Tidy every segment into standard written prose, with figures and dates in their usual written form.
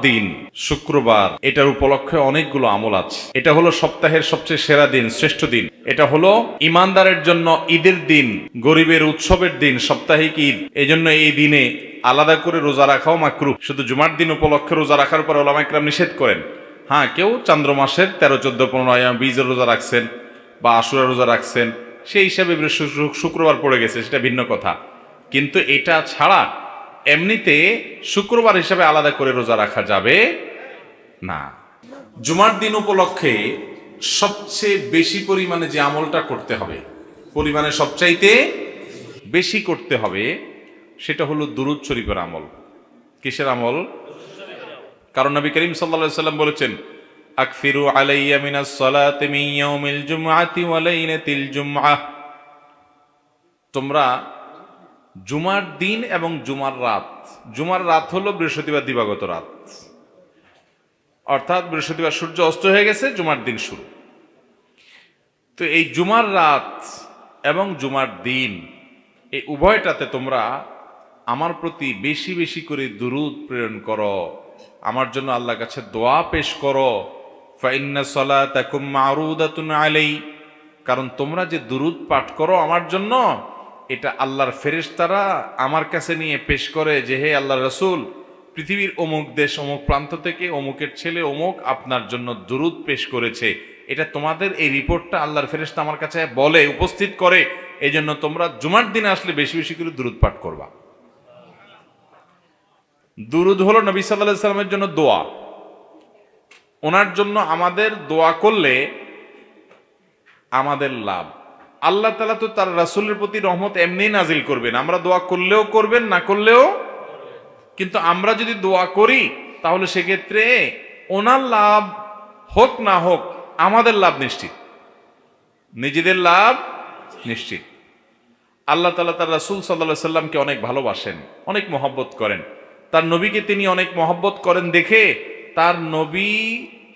দিন শুক্রবার, এটার উপলক্ষে অনেকগুলো আমল আছে। এটা হলো সপ্তাহের সবচেয়ে সেরা দিন, শ্রেষ্ঠ দিন। এটা হলো ইমানদারের জন্য ঈদের দিন, গরিবের উৎসবের দিন, সাপ্তাহিক ঈদ। এই জন্য এই দিনে আলাদা করে রোজা রাখাও মাকরুহ। শুধু জুমার দিন উপলক্ষে রোজা রাখার পর উলামা ইকরাম নিষেধ করেন। হ্যাঁ, কেউ চান্দ্র মাসের 13, 14, 15 বীজের রোজা রাখছেন বা আশুরা রোজা রাখছেন, সেই হিসাবে শুক্রবার পড়ে গেছে, সেটা ভিন্ন কথা। কিন্তু এটা ছাড়া এমনিতে শুক্রবার হিসাবে আলাদা করে রোজা রাখা যাবে না। জুমার দিন উপলক্ষে সবচেয়ে বেশি পরিমাণে যে আমলটা করতে হবে, পরিমাণে সবচাইতে বেশি করতে হবে, সেটা হলো দুরূদ শরীফের আমল। কিসের আমল? কারণ নবী করিম সাল্লাল্লাহু আলাইহি ওয়াসাল্লাম বলেছেন, আকফিরু আলাইয়া মিনাস সালাতি মিন ইয়াউমিল জুমআতি ওয়া লাইলাতিল জুমআহ। তোমরা জুমার দিন এবং জুমার রাত হলো বৃহস্পতিবার দিবাগত রাত, অর্থাৎ বৃহস্পতিবার সূর্য অস্ত হয়ে গেছে, জুমার দিন শুরু। তো এই জুমার রাত এবং জুমার দিন, এই উভয়টাতে তোমরা আমার প্রতি বেশি বেশি করে দুরূদ প্রেরণ করো, আমার জন্য আল্লাহর কাছে দোয়া পেশ করো। ফাইন্না সালাতাকুম মারুদাতুন আলাই, কারণ তোমরা যে দুরূদ পাঠ করো আমার জন্য, এটা আল্লাহর ফেরেশতারা আমার কাছে নিয়ে পেশ করে যে, হে আল্লাহর রাসূল, পৃথিবীর অমুক দেশ, অমুক প্রান্ত থেকে অমুকের ছেলে অমুক আপনার জন্য দুরূদ পেশ করেছে। এটা তোমাদের এই রিপোর্টটা আল্লাহর ফেরেশতা আমার কাছে বলে, উপস্থিত করে। এই জন্য তোমরা জুমার দিনে আসলে বেশি বেশি করে দুরূদ পাঠ করবা। দুরূদ হলো নবী সাল্লাল্লাহু আলাইহি ওয়াসাল্লামের জন্য দোয়া। ওনার জন্য আমাদের দোয়া করলে আমাদের লাভ। আল্লাহ তাআলা তো তার রাসূলের প্রতি রহমত এমনি নাজিল করবেন, আমরা দোয়া করলেও করবেন, না করলেও। কিন্তু আমরা যদি দোয়া করি তাহলে সেক্ষেত্রে ওনার লাভ হোক না হোক আমাদের লাভ নিশ্চিত, নিজেদের লাভ নিশ্চিত। আল্লাহ তাআলা তার রাসূল সাল্লাল্লাহু আলাইহি সাল্লামকে অনেক ভালোবাসেন, অনেক মহব্বত করেন। তার নবীকে তিনি অনেক মহব্বত করেন দেখে তার নবী,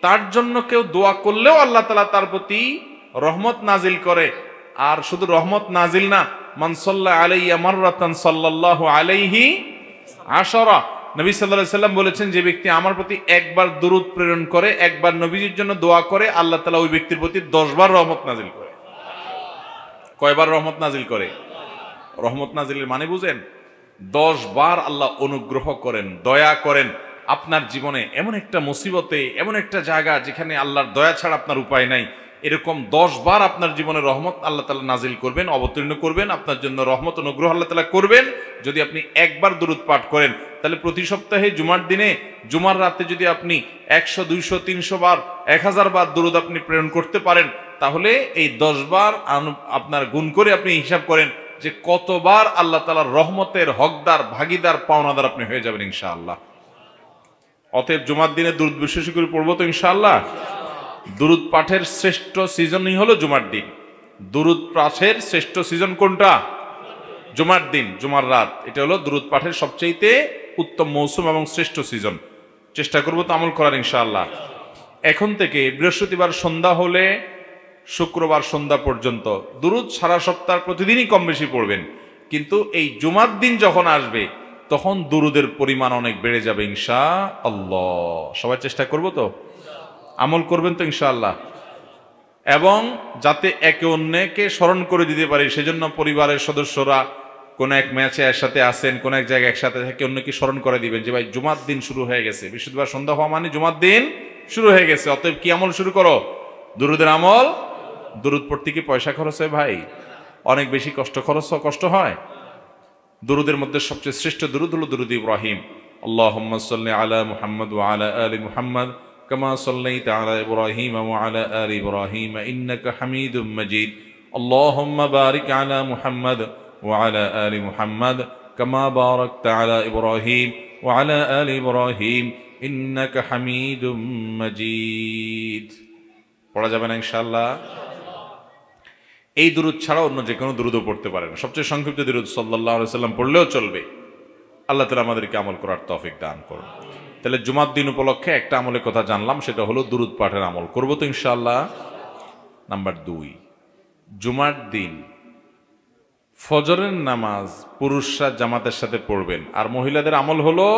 তার জন্য কেউ দোয়া করলেও আল্লাহ তাআলা তার প্রতি রহমত নাজিল করে। আর শুধু রহমত নাজিল না, মান সাল্লা আলাইয়া মাররাতান সাল্লাল্লাহু আলাইহি আশারা। নবী সাল্লাল্লাহু আলাইহি সাল্লাম বলেছেন, যে ব্যক্তি আমার প্রতি একবার দুরূদ প্রেরণ করে, একবার নবীজির জন্য দোয়া করে, আল্লাহ তাআলা ওই ব্যক্তির প্রতি 10 বার রহমত নাজিল করে। কয়বার রহমত নাজিল করে? রহমত নাজিলের মানে বুঝেন? 10 বার আল্লাহ অনুগ্রহ করেন, দয়া করেন। আপনার জীবনে এমন একটা মুসিবতে, এমন একটা জায়গা যেখানে আল্লাহর দয়া ছাড়া আপনার উপায় নাই, এরকম 10 বার আপনার জীবনে রহমত আল্লাহ তাআলা নাজিল করবেন, অবতীর্ণ করবেন, আপনার জন্য রহমত অনুগ্রহ আল্লাহ তাআলা করবেন যদি আপনি একবার দুরূদ পাঠ করেন। তাহলে প্রতি সপ্তাহে জুমার দিনে, জুমার রাতে যদি আপনি 100, 200, 300 বার, 1000 বার দুরূদ আপনি প্রেরণ করতে পারেন, তাহলে এই 10 বার আপনার গুণ করে আপনি হিসাব করেন যে কতবার আল্লাহ তাআলার রহমতের হকদার, ভাগীদার, পাওনাদার আপনি হয়ে যাবেন ইনশাআল্লাহ। অতএব জুমার দিনে দুরূদ বিশেষ করে পড়বো তো ইনশাআল্লাহ। দুরূদ পাঠের শ্রেষ্ঠ সিজনই হলো জুমার দিন। দুরূদ পাঠের শ্রেষ্ঠ সিজন কোনটা? জুমার দিন, জুমার রাত। এটা হলো দুরূদ পাঠের সবচেয়ে উত্তম মৌসুম এবং শ্রেষ্ঠ সিজন। চেষ্টা করবো তো আমল করার ইনশাআল্লাহ। এখন থেকে বৃহস্পতিবার সন্ধ্যা হলে শুক্রবার সন্ধ্যা পর্যন্ত দুরূদ সারা সপ্তাহ প্রতিদিনই কম বেশি পড়বেন। কিন্তু এই জুমার দিন যখন আসবে তখন দুরূদের পরিমাণ অনেক বেড়ে যাবে ইনশাআল্লাহ। সবাই চেষ্টা করবো তো, আমল করবেন তো ইনশাআল্লাহ। এবং যাতে একে অন্যকে স্মরণ করে দিতে পারি, সেজন্য পরিবারের সদস্যরা কোন এক ম্যাচে একসাথে আসেন, কোন এক জায়গায় একসাথে থেকে অন্যকে স্মরণ করে দিবেন যে ভাই জুমার দিন শুরু হয়ে গেছে, বৃহস্পতিবার সন্ধ্যা হওয়া মানে জুমার দিন শুরু হয়ে গেছে। অতএব কি আমল শুরু করো? দুরূদের আমল। দুরূদ পড়তে কি পয়সা খরচ হয় ভাই? অনেক বেশি কষ্ট হয়। দুরূদের মধ্যে সবচেয়ে শ্রেষ্ঠ দুরূদ হলো দুরূদ ইব্রাহিম। আল্লাহুম্মা সাল্লি আলা মুহাম্মাদ ওয়া আলা আলি মুহাম্মাদ কামা সাল্লাইতা আলা ইব্রাহিম ওয়া আলা আলি ইব্রাহিম ইন্নাকা হামিদুম মাজিদ। আল্লাহুম্মা বারিক আলা মুহাম্মাদ ওয়া আলা আলি মুহাম্মাদ কামা বারাকতা আলা ইব্রাহিম ওয়া আলা আলি ইব্রাহিম ইন্নাকা হামিদুম মাজিদ। পড়া যাবে না ইনশাআল্লাহ। এই দুরূদ ছাড়া অন্য যে কোনো দুরূদও পড়তে পারেন। সবচেয়ে সংক্ষিপ্ত দুরূদ সাল্লাল্লাহু আলাইহি ওয়াসাল্লাম পড়লেও চলবে। আল্লাহ তাআলা আমাদেরকে আমল করার তৌফিক দান করুন। তাহলে জুমার দিন উপলক্ষে একটা আমলের কথা জানলাম, সেটা হলো দুরূদ পাঠের আমল। করবো তো ইনশাআল্লাহ। নাম্বার 2, জুমার দিন ফজরের নামাজ পুরুষরা জামাতের সাথে পড়বেন। আর মহিলাদের আমল হলো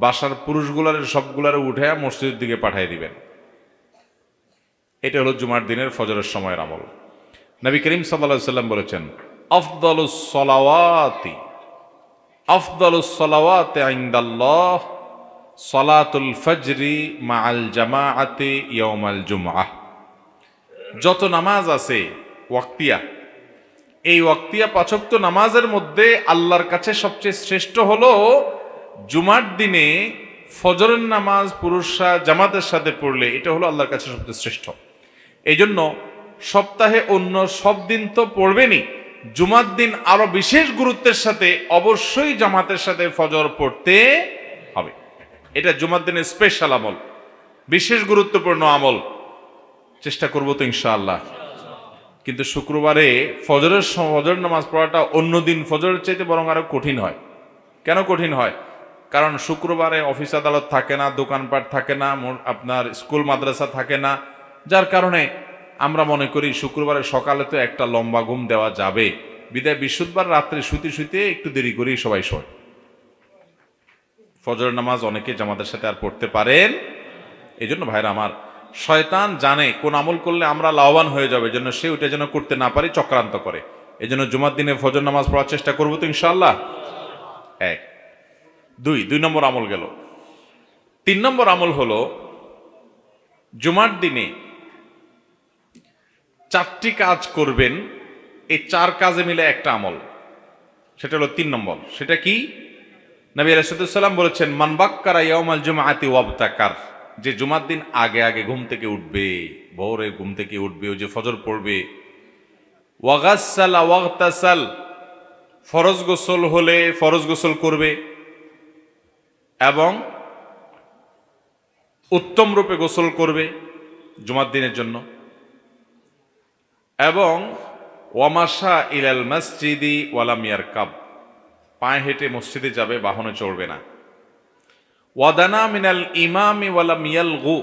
বাসার পুরুষগুলার সবগুলারে উঠে মসজিদের দিকে পাঠিয়ে দিবেন। এটা হলো জুমার দিনের ফজরের সময়ের আমল। নবী করিম সাল্লাল্লাহু আলাইহি সাল্লাম বলেছেন, আফদালুস সালাওয়াতি ইনদাল্লাহ সালাতুল ফজরি মাআল জামাআতি ইয়াউমাল জুমআহ। যত নামাজ আছে ওয়াক্তিয়া, এই ওয়াক্তিয়া 5 ওয়াক্ত নামাজের মধ্যে আল্লাহর কাছে সবচেয়ে শ্রেষ্ঠ হলো জুমার দিনে ফজরের নামাজ পুরুষরা জামাতের সাথে পড়লে এটা হলো আল্লাহর কাছে সবচেয়ে শ্রেষ্ঠ। এই জন্য সপ্তাহে অন্য সব দিন তো পড়বেনই, জুমার দিন আরো বিশেষ গুরুত্বের সাথে অবশ্যই জামাতের সাথে ফজর পড়তে হবে। এটা জুমার দিনের স্পেশাল আমল, বিশেষ গুরুত্বপূর্ণ আমল। চেষ্টা করবো তো ইনশাআল্লাহ। কিন্তু শুক্রবারে ফজর নামাজ পড়াটা অন্য দিন ফজরের চাইতে বরং আরো কঠিন হয়। কেন কঠিন হয়? কারণ শুক্রবারে অফিস আদালত থাকে না, দোকানপাট থাকে না, আপনার স্কুল মাদ্রাসা থাকে না, যার কারণে আমরা মনে করি শুক্রবারে সকালে তো একটা লম্বা ঘুম দেওয়া যাবে, বিদায় বৃহস্পতিবার রাত্রে শুতে শুতে একটু দেরি করেই সবাই শোয়। ফজর নামাজ অনেকে জামাতের সাথে আর পড়তে পারেন। এই জন্য ভাইরা আমার, শয়তান জানে কোন আমল করলে আমরা লাভবান হয়ে যাবে, জন্য সে ওইটা যেন করতে না পারি চক্রান্ত করে। এই জন্য জুমার দিনে ফজর নামাজ পড়ার চেষ্টা করবো তো ইনশাআল্লাহ। দুই নম্বর আমল গেল। 3 নম্বর আমল হলো জুমার দিনে 4টি কাজ করবেন। এই 4 কাজে মিলে একটা আমল, সেটা হলো 3 নম্বর। সেটা কি? নবী আলাইহিস সালাম বলেছেন, মান বাক্কারা ইয়াউমাল জুমআতি ওয়াবতাকার, যে জুমার দিন আগে আগে ঘুম থেকে উঠবে, ভোরে ঘুম থেকে উঠবে, ওই যে ফজর পড়বে, ওয়াগাসসালা ওয়াগতাসাল, ফরজ গোসল হলে ফরজ গোসল করবে এবং উত্তম রূপে গোসল করবে জুমার দিনের জন্য, এবং ওয়ামাশা ইলাল মসজিদি ওয়ালাম ইয়ারকাব, পায়ে হেঁটে মসজিদে যাবে, বাহনে চড়বে না। ওয়াদানা মিনাল ইমামি ওয়ালাম ইয়ালগু,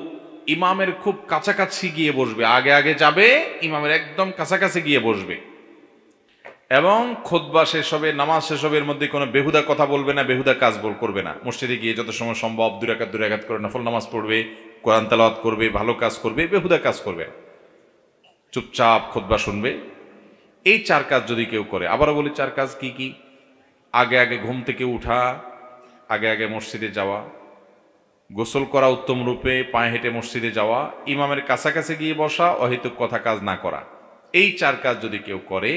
ইমামের খুব কাছাকাছি গিয়ে বসবে, আগে আগে যাবে, ইমামের একদম কাছাকাছি গিয়ে বসবে, এবং খুতবা শেষ হবে, নামাজ শেষ হবে, এর মধ্যে কোনো বেহুদা কথা বলবে না, বেহুদা কাজ করবে না। মসজিদে গিয়ে যত সময় সম্ভব 2 রাকাত করে নফল নামাজ পড়বে, কোরআন তেলাওয়াত করবে, ভালো কাজ করবে, বেহুদা কাজ করবে, চুপচাপ খুতবা শুনবে। এই 4 কাজ যদি কেউ করে, আবারও বলি 4 কাজ কি কি? আগে আগে ঘুম থেকে উঠা, আগে আগে মসজিদে যাওয়া, গোসল করা উত্তম রূপে, পায়ে হেঁটে মসজিদে যাওয়া, ইমামের কাছাকাছি গিয়ে বসা, অহেতুক কথা কাজ না করা। এই 4 কাজ যদি কেউ করে,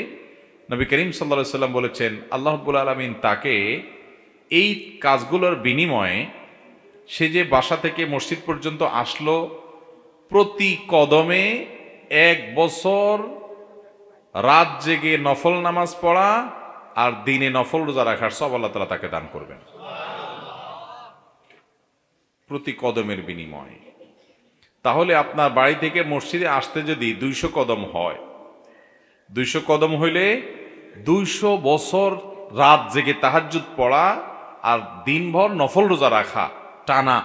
নবী করিম সাল্লাল্লাহু আলাইহি সাল্লাম বলেছেন, আল্লাহ রাব্বুল আলামিন তাকে এই কাজগুলোর বিনিময়ে, সে যে বাসা থেকে মসজিদ পর্যন্ত আসলো, প্রতি কদমে 1 বছর রাত জেগে নফল নামাজ পড়া আর দিনে নফল রোজা রাখার সব আল্লাহ তাআলা তাকে দান করবেন, প্রতি কদমের বিনিময়ে। তাহলে আপনার বাড়ি থেকে মসজিদে আসতে যদি 200 কদম হয়, 200 কদম হইলে 200 বছর রাত জেগে তাহাজ্জুদ পড়া আর দিনভর নফল রোজা রাখা, টানা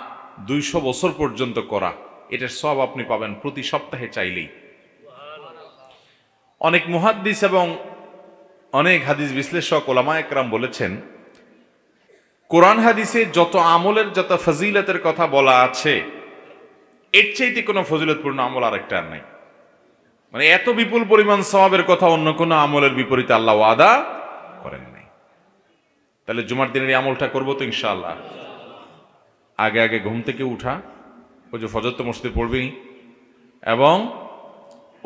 200 বছর পর্যন্ত করা, এটার সব আপনি পাবেন প্রতি সপ্তাহে চাইলেই। অনেক মুহাদ্দিস এবং অনেক হাদিস বিশ্লেষক ওলামায়ে কেরাম বলেছেন, কোরআন হাদিসে যত আমলের, যত ফজিলতের কথা বলা আছে, এর চাইতে কোনো ফজিলতপূর্ণ আমল আরেকটা আর নাই। মানে এত বিপুল পরিমাণ সওয়াবের কথা অন্য কোনো আমলের বিপরীতে আল্লাহ ওয়াদা করেন নাই। তাহলে জুমার দিনের এই আমলটা করবো তো ইনশাআল্লাহ। আগে আগে ঘুম থেকে উঠা, ওই যে ফজর তো মসজিদে পড়বেই, এবং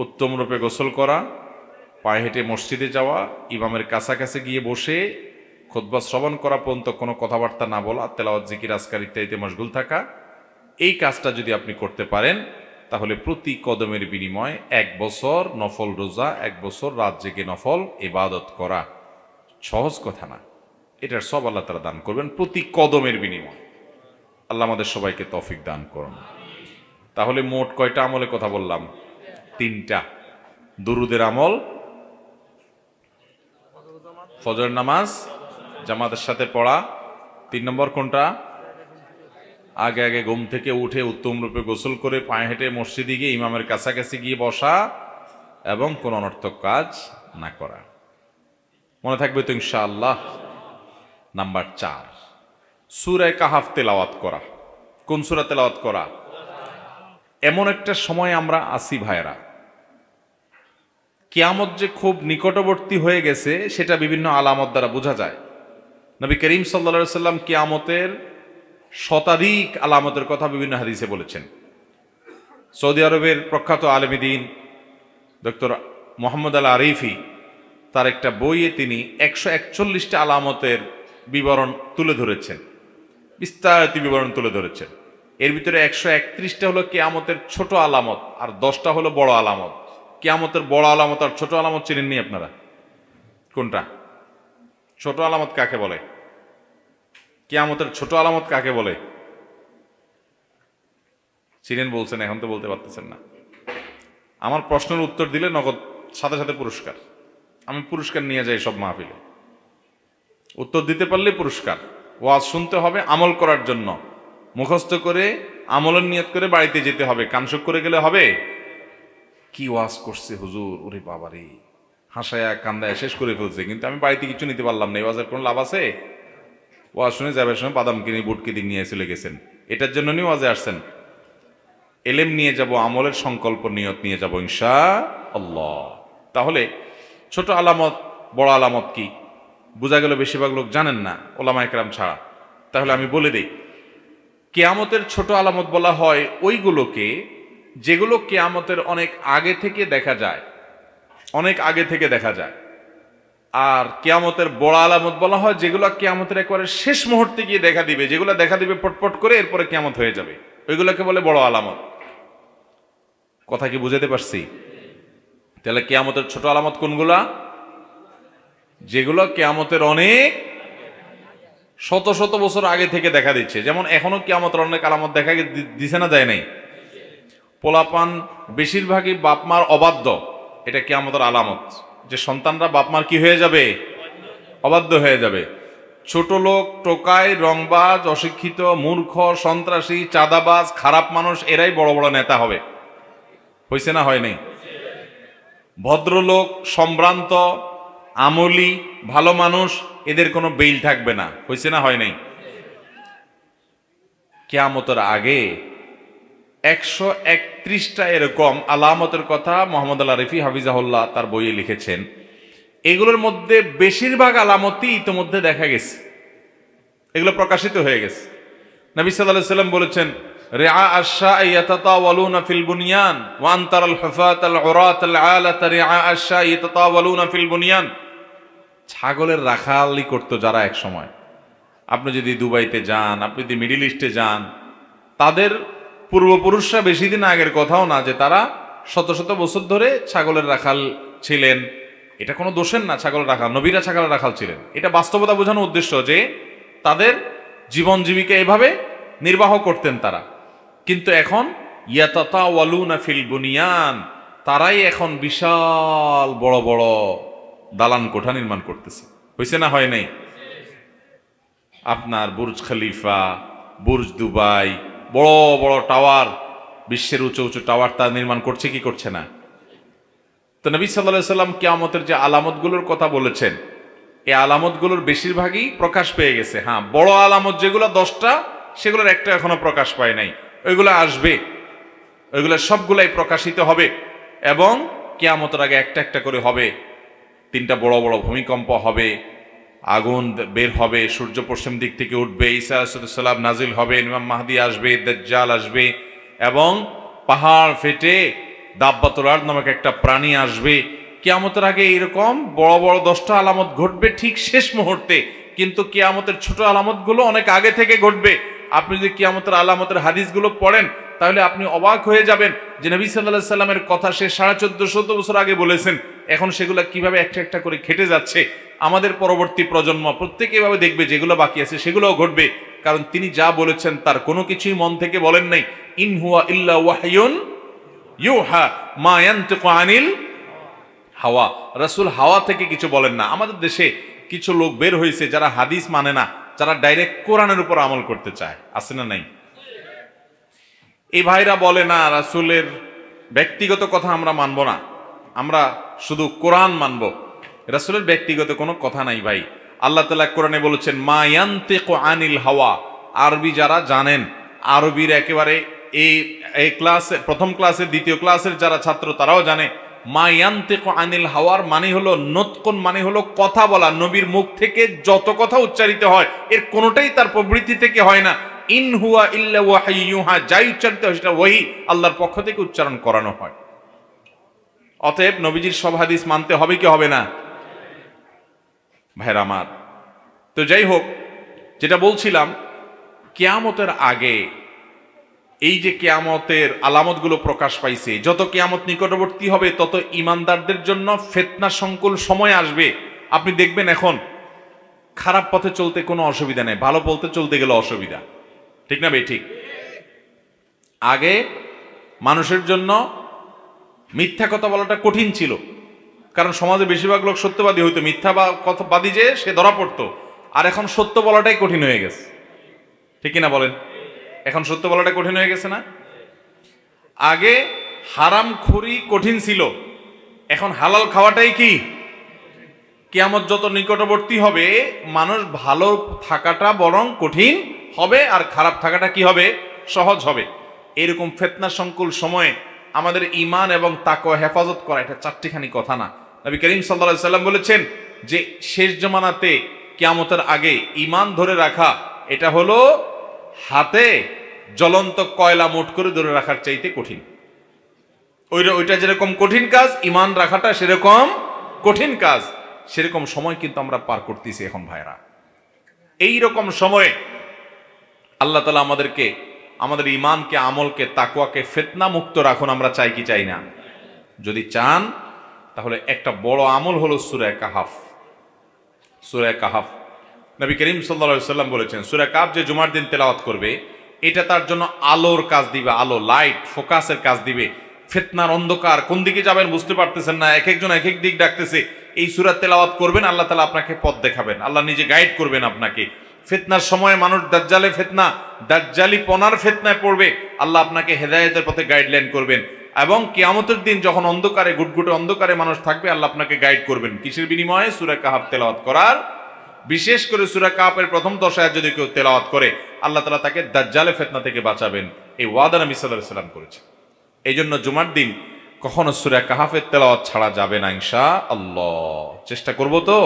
উত্তম রূপে গোসল করা, পায়ে হেঁটে মসজিদে যাওয়া, ইমামের কাছাকাছি গিয়ে বসে খুতবা শ্রবণ করা পর্যন্ত কোনো কথাবার্তা না বলা, তেলাওয়াত জিকির আজকার ইত্যাদিতে মশগুল থাকা, এই কাজটা যদি আপনি করতে পারেন, তাহলে প্রতি কদমের বিনিময়ে 1 বছর নফল রোজা, 1 বছর রাত জেগে নফল ইবাদত করা সহজ কথা না। এটার সব আল্লাহ তাআলা দান করবেন প্রতি কদমের বিনিময়ে। আল্লাহ আমাদের সবাইকে তৌফিক দান করুন। তাহলে মোট কয়টা আমলের কথা বললাম? 3টা। দুরুদের আমল, ফজর নামাজ জামাতের সাথে পড়া, 3 নম্বর কোনটা? আগে আগে ঘুম থেকে উঠে উত্তম রূপে গোসল করে পায়ে হেঁটে মসজিদে গিয়ে ইমামের কাছাকাছি গিয়ে বসা এবং কোন অনর্থক কাজ না করা। মনে থাকবে তো ইনশাআল্লাহ। নাম্বার 4, সূরা কাহাফ তেলাওয়াত করা। কোন সূরা তেলাওয়াত করা? এমন একটা সময় আমরা আসি ভাইরা, কিয়ামত যে খুব নিকটবর্তী হয়ে গেছে সেটা বিভিন্ন আলামত দ্বারা বোঝা যায়। নবী করিম সাল্লাল্লাহু আলাইহি সাল্লাম কিয়ামতের শতাধিক আলামতের কথা বিভিন্ন হাদিসে বলেছেন। সৌদি আরবের প্রখ্যাত আলেমে দ্বীন ডক্টর মোহাম্মদ আল আরিফি তার একটা বইয়ে তিনি 141টা আলামতের বিবরণ তুলে ধরেছেন, বিস্তারিত বিবরণ তুলে ধরেছেন। এর ভিতরে 131টা হলো কিয়ামতের ছোট আলামত আর 10টা হলো বড় আলামত। কিয়ামতের বড় আলামত আর ছোট আলামত চিনেননি আপনারা? কোনটা? ছোট আলামত কাকে বলে? কিয়ামতের ছোট আলামত কাকে বলে? চিনেন বলছেন, এখন তো বলতে পারতেছেন না। আমার প্রশ্নের উত্তর দিলে নগদ সাথে সাথে পুরস্কার। আমি পুরস্কার নিয়ে যাই সব মাহফিলে। উত্তর দিতে পারলে পুরস্কার। ওয়াজ শুনতে হবে আমল করার জন্য, মুখস্থ করে আমলের নিয়ত করে বাড়িতে যেতে হবে। কানসুক করে গেলে হবে? কি ওয়াজ করছে হুজুর, ওরে বাবারে, হাসায়া কান্দায় শেষ করে ফেলছে, কিন্তু আমি বাড়িতে কিছু নিতে পারলাম না। এই ওয়াজের কোনো লাভ আছে? ওয়াজ শুনে যাবার সময় বাদাম কিনে বুট কিনে নিয়ে চলে গেছেন, এটার জন্য নিয়ে ওয়াজে আসছেন? এলেম নিয়ে যাব, আমলের সংকল্প নিয়ত নিয়ে যাব ইনশাআল্লাহ। তাহলে ছোট আলামত বড় আলামত কি বোঝা গেল বেশিরভাগ লোক জানেন না, ওলামায়ে কেরাম ছাড়া। তাহলে আমি বলে দিই, কিয়ামতের ছোট আলামত বলা হয় ওইগুলোকে যেগুলো কিয়ামতের অনেক আগে থেকে দেখা যায়, অনেক আগে থেকে দেখা যায়। আর কিয়ামতের বড় আলামত বলা হয় যেগুলো কিয়ামতের একেবারে শেষ মুহূর্তে গিয়ে দেখা দিবে, যেগুলো দেখা দিবে পটপট করে, এরপরে কিয়ামত হয়ে যাবে, ওইগুলোকে বলে বড় আলামত। কথা কি বুঝাতে পারছি? তাহলে কিয়ামতের ছোট আলামত কোনগুলা? যেগুলো কিয়ামতের অনেক শত শত বছর আগে থেকে দেখা দিচ্ছে। যেমন এখনো কিয়ামতের অনেক আলামত দেখা দিছে না, যায় নাই? পোলাপান বেশিরভাগই বাপমার অবাধ্য, এটা কিয়ামতের আলামত, যে সন্তানরা বাপমার কি হয়ে যাবে? অবাধ্য হয়ে যাবে। ছোট লোক, টোকাই, রংবাজ, অশিক্ষিত, মূর্খ, সন্ত্রাসী, চাঁদাবাজ, খারাপ মানুষ, এরাই বড় বড় নেতা হবে। হয়েছে না হয় নাই? ভদ্রলোক, সম্ভ্রান্ত, আমলি, ভালো মানুষ, এদের কোনো বেইল থাকবে না। হয়েছে না হয় নাই? কিয়ামতের আগে 131টা এরকম আলামতের কথা মোহাম্মদ আল আরিফি হাফিজাহুল্লাহ তার বইয়ে লিখেছেন। এগুলোর মধ্যে বেশিরভাগ আলামতই ইতিমধ্যে দেখা গেছে, এগুলো প্রকাশিত হয়ে গেছে। নবী সাল্লাল্লাহু আলাইহি ওয়াসাল্লাম বলেছেন, রিআ আশ-শা'i ইয়াতাতাওয়ালুনা ফিল বুনিয়ান ওয়া আনতারাল হুফাতাল উরাতাল আলাতা রিআ আশ-শা'i ইয়াতাতাওয়ালুনা ফিল বুনিয়ান। ছাগলের রাখালি করতো যারা এক সময়, আপনি যদি দুবাইতে যান, আপনি যদি মিডল ইস্টে যান, তাদের পূর্বপুরুষরা বেশি দিন আগের কথাও না যে তারা শত শত বছর ধরে ছাগলের রাখাল ছিলেন। এটা কোনো দোষের না, ছাগলের রাখাল, নবীরা ছাগলের রাখাল ছিলেন। এটা বাস্তবতা বোঝানোর উদ্দেশ্য যে তাদের জীবন জীবিকা এভাবে নির্বাহ করতেন তারা। কিন্তু এখন ইয়াতাতাওয়ালুনা ফিল বুনিয়ান, তারাই এখন বিশাল বড় বড় দালান কোঠা নির্মাণ করতেছে। হয়েছে না হয় নাই? আপনার বুর্জ খলিফা, বুর্জ দুবাই, বড় বড় টাওয়ার, বিশ্বের উঁচু উঁচু টাওয়ার তা নির্মাণ করছে কি করছে না? তো নবী সাল্লাল্লাহু আলাইহি ওয়াসাল্লাম কিয়ামতের যে আলামতগুলোর কথা বলেছেন, এই আলামতগুলোর বেশিরভাগই প্রকাশ পেয়ে গেছে। হ্যাঁ, বড় আলামত যেগুলো 10টা, সেগুলোর একটা এখনো প্রকাশ পায় নাই। ওইগুলো আসবে, ওইগুলো সবগুলাই প্রকাশিত হবে এবং কিয়ামতের আগে একটা একটা করে হবে। 3টা বড় বড় ভূমিকম্প হবে, আগুন বের হবে, সূর্য পশ্চিম দিক থেকে উঠবে, ঈসা আলাইহিস সালাম নাজিল হবে, ইমাম মাহদি আসবে, দাজ্জাল আসবে এবং পাহাড় ফেটে দাব্বাতুল আরদ নামক একটা প্রাণী আসবে। কিয়ামতের আগে এরকম বড় বড় 10টা আলামত ঘটবে ঠিক শেষ মুহূর্তে, কিন্তু কিয়ামতের ছোট আলামতগুলো অনেক আগে থেকে ঘটবে। আপনি যদি কিয়ামতের আলামতের হাদিসগুলো পড়েন তাহলে আপনি অবাক হয়ে যাবেন যে নবী সাল্লাল্লাহু আলাইহি সাল্লামের কথা সে 1450 বছর আগে বলেছেন, এখন সেগুলো কিভাবে একটা একটা করে খেটে যাচ্ছে। আমাদের পরবর্তী প্রজন্ম প্রত্যেকে এভাবে দেখবে যেগুলো বাকি আছে সেগুলোও ঘটবে, কারণ তিনি যা বলেছেন তার কোনো কিছুই মন থেকে বলেন নাই। ইন হুয়া ইল্লা ওয়াহয়ুন ইউহা মা ইয়ানতিকু আনিল হাওয়া। রাসূল হাওয়া থেকে কিছু বলেন না। আমাদের দেশে কিছু লোক বের হয়েছে যারা হাদিস মানে না, যারা ডাইরেক্ট কোরআনের উপর আমল করতে চায়, আছে না নাই? এই ভাইরা বলে না রাসূলের ব্যক্তিগত কথা আমরা মানব না, আমরা শুধু কোরআন মানব। রাসূলের ব্যক্তিগত কোনো কথা নাই ভাই। আল্লাহ তাআলা কোরআনে বলেছেন মা ইয়ানতিকু আনিল হাওয়া। আরবি যারা জানেন, আরবির একেবারে এই ক্লাসে, প্রথম ক্লাসের দ্বিতীয় ক্লাসের যারা ছাত্র তারাও জানে মা ইয়ানতিকু আনিল হাওয়ার মানে হলো নতকুন, মানে হলো কথা বলা। নবীর মুখ থেকে যত কথা উচ্চারিত হয় এর কোনোটাই তার প্রবৃত্তি থেকে হয় না। ইন হুয়া ইল্লা ওয়াহয়ু ইউহা, যাই উচ্চারিত হয় সেটা ওহী, আল্লাহর পক্ষ থেকে উচ্চারণ করানো হয়। অতএব নবীজির সব হাদিস মানতে হবে কি হবে না ভাইরা আমার? তো যাই হোক, যেটা বলছিলাম, কিয়ামতের আগে এই যে কিয়ামতের আলামতগুলো প্রকাশ পাইছে, যত কিয়ামত নিকটবর্তী হবে তত ইমানদারদের জন্য ফিতনা সংকুল সময় আসবে। আপনি দেখবেন এখন খারাপ পথে চলতে কোনো অসুবিধা নেই, ভালো পথে চলতে গেলে অসুবিধা, ঠিক না ভাই? ঠিক। আগে মানুষের জন্য মিথ্যা কথা বলাটা কঠিন ছিল, কারণ সমাজে বেশিরভাগ লোক সত্যবাদী হইতো, মিথ্যা বা কথাবাদী যে সে ধরা পড়তো। আর এখন সত্য বলাটাই কঠিন হয়ে গেছে, ঠিক কিনা বলেন? এখন সত্য বলাটা কঠিন হয়ে গেছে না? আগে হারাম খোরি কঠিন ছিল, এখন হালাল খাওয়াটাই কি? কিয়ামত যত নিকটবর্তী হবে মানুষ ভালো থাকাটা বরং কঠিন হবে, আর খারাপ থাকাটা কি হবে? সহজ হবে। এরকম ফিতনা সংকুল সময়ে আমাদের ঈমান এবং তাকওয়া হেফাজত করা, এটা চারটিখানি কথা না। নবী করিম সাল্লাল্লাহু আলাইহি সাল্লাম বলেছেন যে শেষ জামানাতে কিয়ামতের আগে ঈমান ধরে রাখা এটা হলো হাতে জ্বলন্ত কয়লা মুঠ করে ধরে রাখার চাইতে কঠিন। ওইটা যেরকম কঠিন কাজ, ঈমান রাখাটা সেরকম কঠিন কাজ। সেরকম সময় কিন্তু আমরা পার করতেছি এখন ভাইরা। এই রকম সময়ে আল্লাহ তাআলা আমাদেরকে, আমাদের ঈমানকে, আমলকে, তাকওয়াকে ফিতনা মুক্ত রাখুন। আমরা চাই কি চাই না? যদি চান তাহলে একটা বড় আমল হলো সূরা কাহাফ। সূরা কাহাফ, নবী করিম সাল্লাল্লাহু আলাইহি সাল্লাম বলেছেন সূরা কাহাফ যে জুমার দিন তেলাওয়াত করবে এটা তার জন্য আলোর কাজ দিবে, আলো, লাইট, ফোকাসের কাজ দিবে। ফিতনার অন্ধকার, কোন দিকে যাবেন বুঝতে পারতেছেন না, এক একজন এক এক দিক ডাকতেছে, এই সূরা তেলাওয়াত করবেন, আল্লাহ তাআলা আপনাকে পথ দেখাবেন, আল্লাহ নিজে গাইড করবেন আপনাকে। ফিতনার সময় মানুষ দাজ্জালে ফিতনা, দাজ্জালি পনার ফিতনায় পড়বে, আল্লাহ আপনাকে হেদায়েতের পথে গাইডলাইন করবেন। এবং কিয়ামতের দিন যখন অন্ধকারে, গুটগুটে অন্ধকারে মানুষ থাকবে, আল্লাহ আপনাকে গাইড করবেন। কিসের বিনিময়ে? সূরা কাহাফ তেলাওয়াত করার। বিশেষ করে সূরা কাহাফের প্রথম 10 আয়াত যদি কেউ তেলাওয়াত করে আল্লাহ তাআলা তাকে দাজ্জালের ফিতনা থেকে বাঁচাবেন, এই ওয়াদা নবী সাল্লাল্লাহু আলাইহি সাল্লাম করেছেন। এই জন্য জুমার দিন কখনো সূরা কাহাফের তেলাওয়াত ছাড়া যাবে না ইনশাআল্লাহ। চেষ্টা করব তো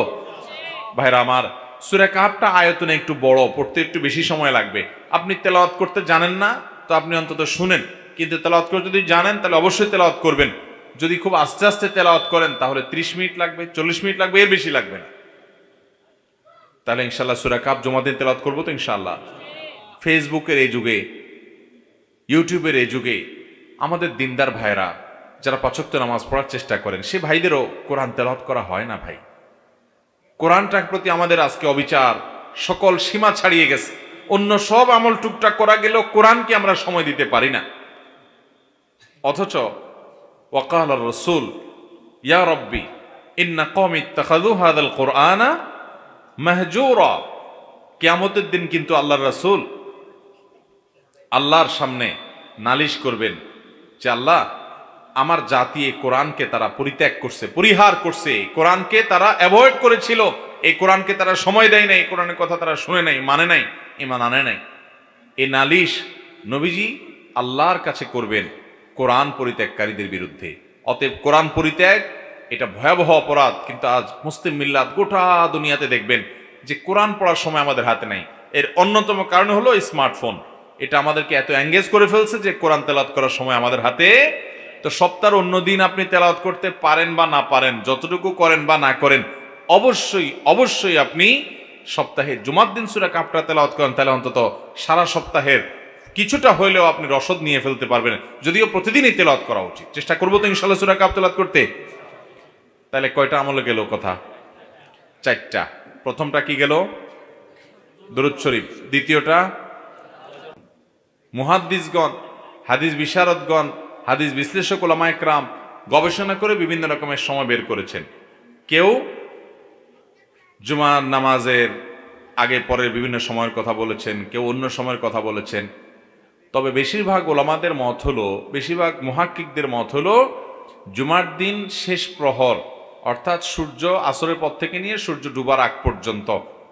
ভাইরা আমার। সূরা কাহাফটা আয়তনে একটু বড়, পড়তে একটু বেশি সময় লাগবে। আপনি তেলাওয়াত করতে জানেন না তো আপনি অন্তত শুনেন, কিন্তু তেলাওয়াত করতে যদি জানেন তাহলে অবশ্যই তেলাওয়াত করবেন। যদি খুব আস্তে আস্তে তেলাওয়াত করেন তাহলে 30 মিনিট লাগবে, 40 মিনিট লাগবে, এর বেশি লাগবে না। তাহলে ইনশাআল্লাহ সূরা কাহাফ জুমার দিন তেলাওয়াত করব তো ইনশাআল্লাহ। ফেসবুকের এই যুগে, ইউটিউবের এই যুগে আমাদের দিনদার ভাইরা যারা 5 ওয়াক্ত নামাজ পড়ার চেষ্টা করেন, সে ভাইদেরও কোরআন তেলাওয়াত করা হয় না ভাই। কোরআনটার প্রতি আমাদের আজকে অবিচার সকল সীমা ছাড়িয়ে গেছে। অন্য সব আমল টুকটাক করা গেলেও কোরআনকে আমরা সময় দিতে পারি না। অথচ ওয়াকাল রাসূল ইয়া রাব্বি ইন্না কওমি ইত্তাখাযু হাযাল কুরআনা মাহজুরা। কিয়ামতের দিন কিন্তু আল্লাহর রাসূল আল্লাহর সামনে নালিশ করবেন যে আল্লাহ, আমার জাতি এই কোরআনকে তারা পরিত্যাগ করছে, পরিহার করছে, কোরআনকে তারা অ্যাভয়েড করেছিল, এই কোরআনকে তারা সময় দেয় নাই, কোরআনের কথা তারা শুনে নাই, মানে নাই, ঈমান আনে নাই। এই নালিশ নবীজি আল্লাহর কাছে করবেন কোরআন পরিত্যাগকারীদের বিরুদ্ধে। অতএব কোরআন পরিত্যাগ এটা ভয়াবহ অপরাধ। কিন্তু আজ মুসলিম মিল্লাত গোটা দুনিয়াতে দেখবেন যে কোরআন পড়ার সময় আমাদের হাতে নাই। এর অন্যতম কারণ হলো স্মার্টফোন। এটা আমাদেরকে এত এঙ্গেজ করে ফেলছে যে কোরআন তেলাওয়াত করার সময় আমাদের হাতে। তো সপ্তাহের অন্য দিন আপনি তেলাওয়াত করতে পারেন বা না পারেন, যতটুকু করেন বা না করেন, অবশ্যই আপনি সপ্তাহে জুমার দিন সূরা কাহাফটা তেলাওয়াত করেন, তাহলে অন্তত সারা সপ্তাহের কিছুটা হইলেও আপনি রসদ নিয়ে ফেলতে পারবেন। যদিও প্রতিদিনই তেলাওয়াত করা উচিত। চেষ্টা করবো তো ইনশাআল্লাহ সূরা কাহাফ তেলাওয়াত করতে। তাহলে কয়টা আমলে গেল কথা? 4টা। প্রথমটা কি গেল? দুরূদ শরীফ। দ্বিতীয়টা মুহাদ্দিসগণ, হাদিস বিশারদগণ, হাদিস বিশ্লেষক উলামায়ে কেরাম গবেষণা করে বিভিন্ন রকমের সময় বের করেছেন। কেউ জুমার নামাজের আগে পরের বিভিন্ন সময়ের কথা বলেছেন, কেউ অন্য সময়ের কথা বলেছেন। তবে বেশিরভাগ ওলামাদের মত হলো, বেশিরভাগ মুহাক্কিকদের মত হলো জুমার দিন শেষ প্রহর অর্থাৎ সূর্য আসরের পর থেকে নিয়ে সূর্য ডুবার আগ পর্যন্ত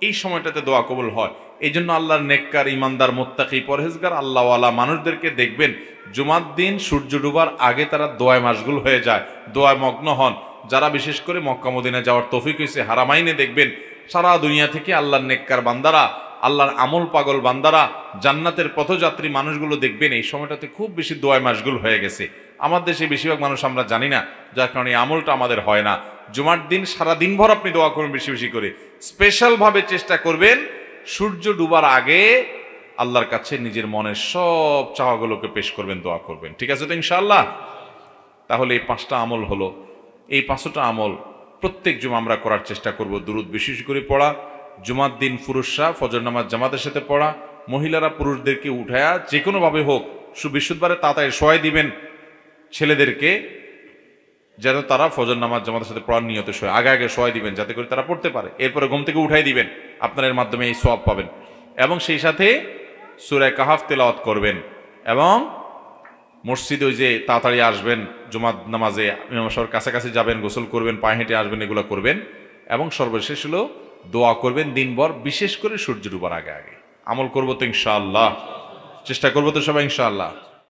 এই সময়টাতে দোয়া কবুল হয়। এই জন্য আল্লাহর নেককার, ইমানদার, মুত্তাকি, পরহেজগার আল্লাহওয়ালা মানুষদেরকে দেখবেন জুমার দিন সূর্য ডুবার আগে তারা দোয়ায় মাশগুল হয়ে যায়, দোয়ায় মগ্ন হন। যারা বিশেষ করে মক্কা মদিনা যাওয়ার তৌফিক হয়েছে, হারামাইনে দেখবেন সারা দুনিয়া থেকে আল্লাহর নেককার বান্দারা, আল্লাহর আমল পাগল বান্দারা, জান্নাতের পথযাত্রী মানুষগুলো দেখবেন এই সময়টাতে খুব বেশি দোয়ায় মাশগুল হয়ে গেছে। আমার দেশে বেশিরভাগ মানুষ আমরা জানি না, যার কারণে এই আমলটা আমাদের হয় না। জুমার দিন সারা দিনভর আপনি দোয়া করবেন বেশি বেশি করে, স্পেশাল ভাবে চেষ্টা করবেন সূর্য ডুবার আগে আল্লাহর কাছে নিজের মনের সব চাওয়াগুলোকে পেশ করবেন, দোয়া করবেন। ঠিক আছে তো ইনশাআল্লাহ? তাহলে এই 5টা আমল হলো। এই 5টা আমল প্রত্যেক জুমা আমরা করার চেষ্টা করব। দুরুদ বিশেষ করে পড়া, জুমার দিন পুরুষরা ফজর নামাজ জামাতের সাথে পড়া, মহিলারা পুরুষদেরকে উঠায়া যে কোনোভাবে হোক বিশুদ্ধবারে তাড়াতাড়ি শোয়াই দিবেন ছেলেদেরকে, যেন তারা ফজর নামাজ জামাতের সাথে পড়ার নিয়তে শোয়, আগে আগে শোয়াই দিবেন যাতে করে তারা পড়তে পারে। এরপরে ঘুম থেকে উঠাই দিবেন, আপনার এর মাধ্যমে এই সওয়াব পাবেন। এবং সেই সাথে সূরা কাহাফ তেলাওয়াত করবেন এবং মসজিদে ওই যে তাড়াতাড়ি আসবেন, জুমার নামাজে ইমাম সাহেবের কাছাকাছি যাবেন, গোসল করবেন, পায়ে হেঁটে আসবেন, এগুলো করবেন। এবং সর্বশেষ হলো দোয়া করবেন দিনভর, বিশেষ করে সূর্য ডুবার আগে আগে। আমল করবো তো ইনশাআল্লাহ? চেষ্টা করবো তো সবাই ইনশাআল্লাহ?